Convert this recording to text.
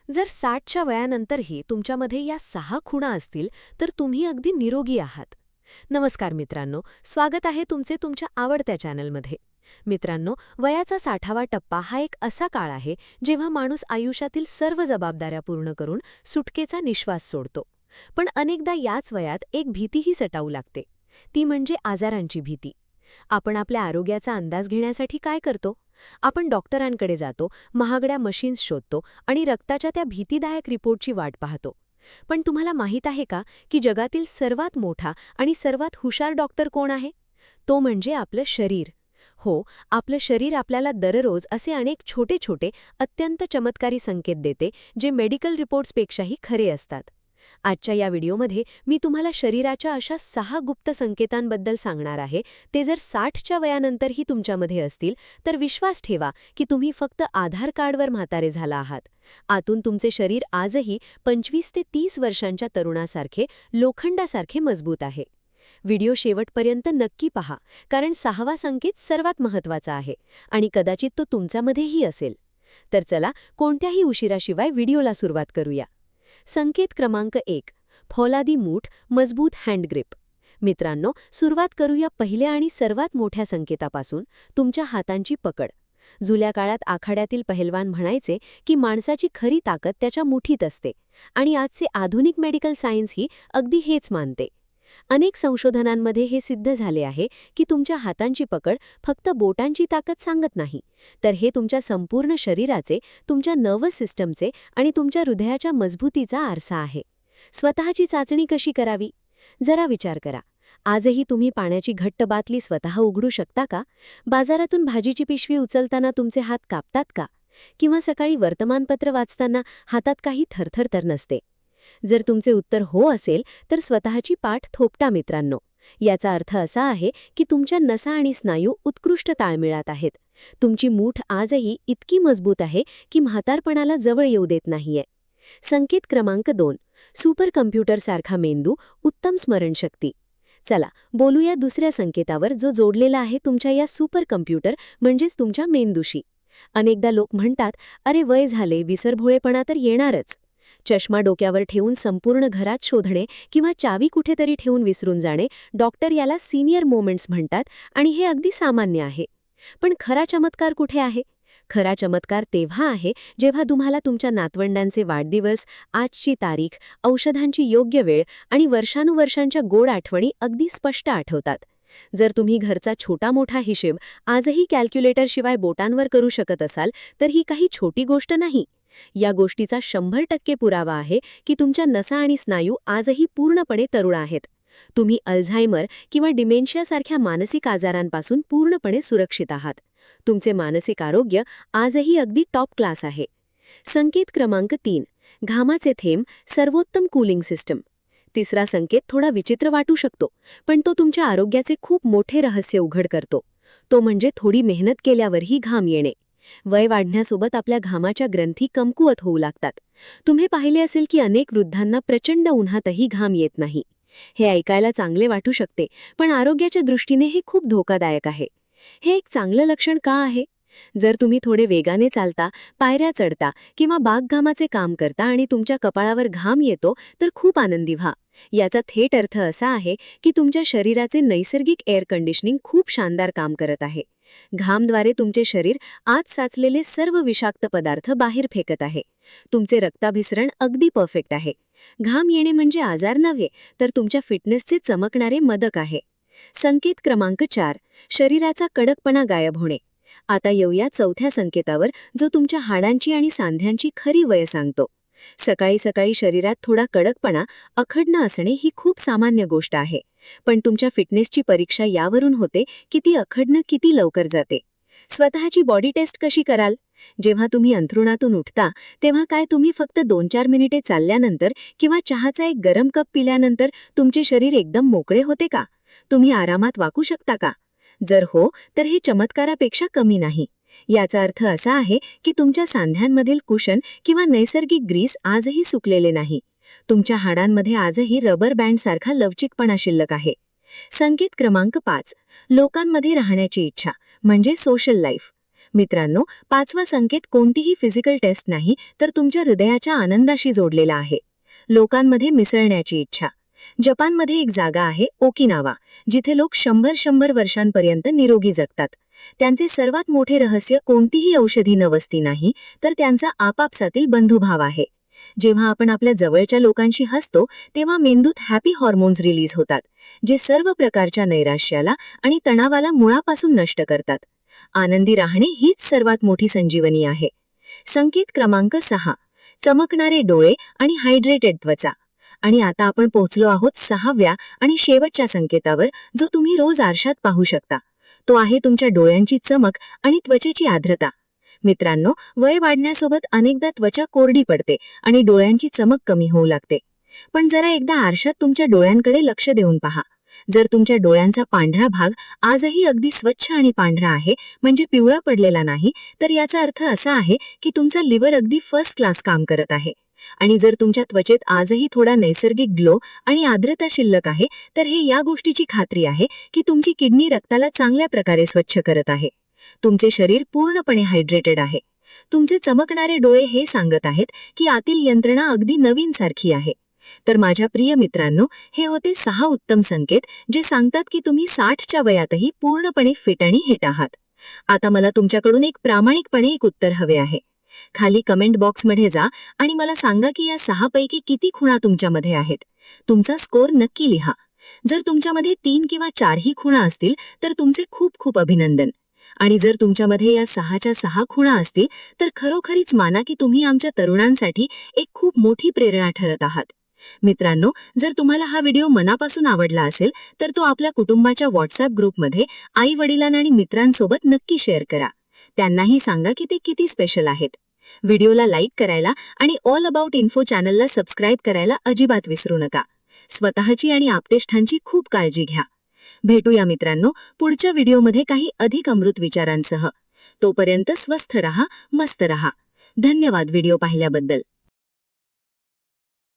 जर 60च्या वयानंतरही तुमच्यामध्ये या 6 खुणा असतील तर तुम्ही अगदी निरोगी आहात. नमस्कार मित्रांनो, स्वागत आहे तुमचे तुमच्या आवडत्या चॅनलमध्ये. मित्रांनो, वयाचा 60वा टप्पा हा एक असा काळ आहे जेव्हा माणूस आयुष्यातील सर्व जबाबदाऱ्या पूर्ण करून सुटकेचा निश्वास सोडतो. पण अनेकदा याच वयात एक भीतीही सतावू लागते. ती म्हणजे आजारांची भीती. आपण आपल्या आरोग्याचा अंदाज घेण्यासाठी काय करतो? आपण डॉक्टरांकडे जातो, महागड्या मशीन्स शोधतो आणि रक्ताच्या त्या भीतीदायक रिपोर्टची वाट पाहतो. पण तुम्हाला माहीत आहे का की जगातील सर्वात मोठा आणि सर्वात हुशार डॉक्टर कोण आहे? तो म्हणजे आपलं शरीर. हो, आपलं शरीर आपल्याला दररोज असे अनेक छोटे छोटे अत्यंत चमत्कारी संकेत देते, जे मेडिकल रिपोर्ट्सपेक्षाही खरे असतात. आजच्या या व्हिडिओमध्ये मी तुम्हाला शरीराच्या अशा 6 गुप्त संकेतांबद्दल सांगणार आहे. ते जर 60च्या वयानंतरही तुमच्यामध्ये असतील तर विश्वास ठेवा की तुम्ही फक्त आधार कार्डवर म्हातारे झाला आहात. आतून तुमचे शरीर आजही 25 ते 30 वर्षांच्या तरुणासारखे लोखंडासारखे मजबूत आहे. व्हिडिओ शेवटपर्यंत नक्की पहा, कारण 6वा संकेत सर्वात महत्त्वाचा आहे आणि कदाचित तो तुमच्यामध्येही असेल. तर चला, कोणत्याही उशिराशिवाय व्हिडिओला सुरुवात करूया. संकेत क्रमांक 1. फौलादी मूठ, मजबूत हँडग्रिप. मित्रांनो, सुरुवात करूया पहिल्या आणि सर्वात मोठ्या संकेतापासून, तुमच्या हातांची पकड. जुन्या काळात आखाड्यातील पहिलवान म्हणायचे की माणसाची खरी ताकद त्याच्या मुठीत असते, आणि आजचे आधुनिक मेडिकल सायन्सही अगदी हेच मानते. अनेक संशोधनांमध्ये हे सिद्ध झाले आहे की तुमच्या हातांची पकड फक्त बोटांची ताकद सांगत नाही, तर हे तुमच्या संपूर्ण शरीराचे, तुमच्या नर्वस सिस्टमचे आणि तुमच्या हृदयाच्या मजबूतीचा आरसा आहे. स्वतःची चाचणी कशी करावी? जरा विचार करा. आजही तुम्ही पाण्याची घट्ट बाटली स्वतः उघडू शकता का? बाजारातून भाजीची पिशवी उचलताना तुमचे हात कापतात का? किंवा सकाळी वर्तमानपत्र वाचताना हातात काही थरथर तर नसते? जर तुमचे उत्तर हो असेल तर स्वतःची पाठ थोपटा मित्रांनो. याचा अर्थ असा आहे की तुमच्या नसा आणि स्नायू उत्कृष्ट ताळमेळात आहेत. तुमची मूठ आजही इतकी मजबूत आहे की म्हातारपणाला जवळ येऊ देत नाहीये. संकेत क्रमांक 2. सुपर कम्प्युटरसारखा मेंदू, उत्तम स्मरणशक्ती. चला, बोलूया दुसऱ्या संकेतावर, जो जोडलेला आहे तुमच्या या सुपर कम्प्युटर म्हणजेच तुमच्या मेंदूशी. अनेकदा लोक म्हणतात, अरे वय झाले, विसरभोळेपणा तर येणारच. चष्मा डोक्यावर ठेवून संपूर्ण घरात शोधणे किंवा चावी कुठेतरी ठेवून विसरून जाणे, डॉक्टर याला सीनियर मोमेंट्स म्हणतात, आणि हे अगदी सामान्य आहे. पण खरा चमत्कार कुठे आहे? खरा चमत्कार तेव्हा आहे जेव्हा तुम्हाला तुमच्या नातवंडांचे वाढदिवस, आजची तारीख, औषधांची योग्य वेळ आणि वर्षानुवर्षांच्या गोड आठवणी अगदी स्पष्ट आठवतात. जर तुम्ही घरचा छोटा मोठा हिशेब आजही कॅल्क्युलेटरशिवाय बोटांवर करू शकत असाल तर ही काही छोटी गोष्ट नाही. या गोष्टीचा 100% पुरावा आहे की तुमच्या नसा आणि स्नायू आजही पूर्णपणे तरुण आहेत. तुम्ही अल्झायमर किंवा डिमेन्शियासारख्या मानसिक आजारांपासून पूर्णपणे सुरक्षित आहात. तुमचे मानसिक आरोग्य आजही अगदी टॉप क्लास आहे. संकेत क्रमांक 3. घामाचे थेंब, सर्वोत्तम कूलिंग सिस्टम. तिसरा संकेत थोडा विचित्र वाटू शकतो, पण तो तुमच्या आरोग्याचे खूप मोठे रहस्य उघड करतो. तो म्हणजे थोडी मेहनत केल्यावरही घाम येणे. वय वाढण्यासोबत आपल्या घामाच्या ग्रंथी कमकुवत होऊ लागतात. तुम्ही पाहिले असेल की अनेक वृद्धांना प्रचंड उन्हातही घाम येत नाही. हे ऐकायला चांगले वाटू शकते, पण आरोग्याच्या दृष्टीने हे खूप धोकादायक आहे. हे एक चांगलं लक्षण का आहे? जर तुम्ही थोडे वेगाने चालता, पायऱ्या चढता किंवा बागकामाचे काम करता आणि तुमच्या कपाळावर घाम येतो तर खूप आनंदी व्हा. याचा थेट अर्थ असा आहे की तुमच्या शरीराचे नैसर्गिक एअर कंडिशनिंग खूप शानदार काम करत आहे. घामद्वारे तुमचे शरीर आत साचलेले सर्व विषाक्त पदार्थ बाहेर फेकत आहे. तुमचे रक्ताभिसरण अगदी परफेक्ट आहे. घाम येणे म्हणजे आजार नव्हे, तर तुमच्या फिटनेसचे चमकणारे मदक आहे. संकेत क्रमांक 4. शरीराचा कडकपणा गायब होणे. आता येऊया चौथ्या संकेतावर, जो तुमच्या हाडांची आणि सांध्यांची खरी वय सांगतो. सकाळी सकाळी शरीरात थोडा कडकपणा, अखडणं असणे ही खूप सामान्य गोष्ट आहे. पण तुमच्या फिटनेसची परीक्षा यावरून होते की ती अखडणं किती लवकर जाते. स्वतःची बॉडी टेस्ट कशी कराल? जेव्हा तुम्ही अंथरुणातून उठता तेव्हा काय तुम्ही फक्त 2-4 मिनिटे चालल्यानंतर किंवा चहाचा एक गरम कप पिल्यानंतर तुमचे शरीर एकदम मोकळे होते का? तुम्ही आरामात वाकू शकता का? जर हो, तर हे चमत्कारापेक्षा कमी नाही. याचा अर्थ असा आहे की तुमच्या सांध्यांमधील कुशन किंवा नैसर्गिक ग्रीस आजही सुकलेले नाही. तुमच्या हाडांमध्ये आजही रबर बँडसारखा लवचिकपणा शिल्लक आहे. संकेत क्रमांक 5. लोकांमध्ये राहण्याची इच्छा म्हणजे सोशल लाईफ. मित्रांनो, 5वा संकेत कोणतीही फिजिकल टेस्ट नाही, तर तुमच्या हृदयाच्या आनंदाशी जोडलेला आहे. लोकांमध्ये मिसळण्याची इच्छा. जपानमध्ये एक जागा आहे ओकिनावा, जिथे लोक 100 वर्षांपर्यंत निरोगी जगतात. त्यांचे सर्वात मोठे रहस्य कोणतीही औषधी नवस्ती नाही, तर त्यांचा आपापसातील बंधुभाव आहे. जेव्हा आपण आपल्या जवळच्या लोकांशी हसतो, तेव्हा मेंदूत हॅपी हॉर्मोन्स रिलीज होतात, जे सर्व प्रकारच्या नैराश्याला आणि तणावाला मुळापासून नष्ट करतात. आनंदी राहणे हीच सर्वात मोठी संजीवनी आहे. संकेत क्रमांक 6. चमकणारे डोळे आणि हायड्रेटेड त्वचा. आणि आता आपण पोहोचलो आहोत 6व्या आणि शेवटच्या संकेतावर, जो तुम्ही रोज आरशात पाहू शकता. तो आहे तुमच्या डोळ्यांची चमक आणि त्वचेची आर्द्रता. मित्रांनो, वय वाढण्यासोबत अनेकदा त्वचा कोरडी पडते आणि डोळ्यांची चमक कमी होऊ लागते. पण जरा एकदा आरशात तुमच्या डोळ्यांकडे लक्ष देऊन पहा. जर तुमच्या डोळ्यांचा पांढरा भाग आजही अगदी स्वच्छ आणि पांढरा आहे, म्हणजे पिवळा पडलेला नाही, तर याचा अर्थ असा आहे की तुमचा लिव्हर अगदी फर्स्ट क्लास काम करत आहे. आणि जर तुमच्या त्वचेत आजही थोडा नैसर्गिक ग्लो आणि आर्द्रता शिल्लक आहे, तर हे या गोष्टीची खात्री आहे की तुमची किडनी रक्ताला चांगल्या प्रकारे स्वच्छ करत आहे. तुमचे शरीर पूर्णपणे हायड्रेटेड आहे. तुमचे चमकणारे डोळे हे सांगत आहेत की आतील यंत्रणा अगदी नवीनसारखी आहे. तर माझ्या प्रिय मित्रांनो, हे होते 6 उत्तम संकेत, जे सांगतात की तुम्ही 60च्या वयातही पूर्णपणे फिट आणि हिट आहात. आता मला तुमच्याकडून एक प्रामाणिकपणे एक उत्तर हवे आहे. खाली कमेंट बॉक्समध्ये जा आणि मला सांगा की या 6 पैकी किती खुणा तुमच्यामध्ये आहेत. तुमचा स्कोर नक्की लिहा. जर तुमच्यामध्ये 3 किंवा 4 ही खुणा असतील, तर तुमचे खूप खूप अभिनंदन. आणि जर तुमच्यामध्ये या 6च्या 6 खुणा असतील, तर खरोखरीच माना की तुम्ही आमच्या तरुणांसाठी एक खूप मोठी प्रेरणा ठरत आहात. मित्रांनो, जर तुम्हाला हा व्हिडिओ मनापासून आवडला असेल, तर तो आपल्या कुटुंबाच्या व्हॉट्सअप ग्रुपमध्ये आई-वडिलांना आणि मित्रांसोबत नक्की शेअर करा. त्यांनाही सांगा की ते किती स्पेशल आहेत. व्हिडिओला लाईक करायला आणि ऑल अबाउट इन्फो चॅनलला सबस्क्राईब करायला अजिबात विसरू नका. स्वतःची आणि आपतेष्ठांची खूप काळजी घ्या. भेटूया मित्रांनो पुढच्या व्हिडिओमध्ये काही अधिक अमृत विचारांसह. तोपर्यंत स्वस्थ रहा, मस्त रहा. धन्यवाद व्हिडिओ पाहिल्याबद्दल.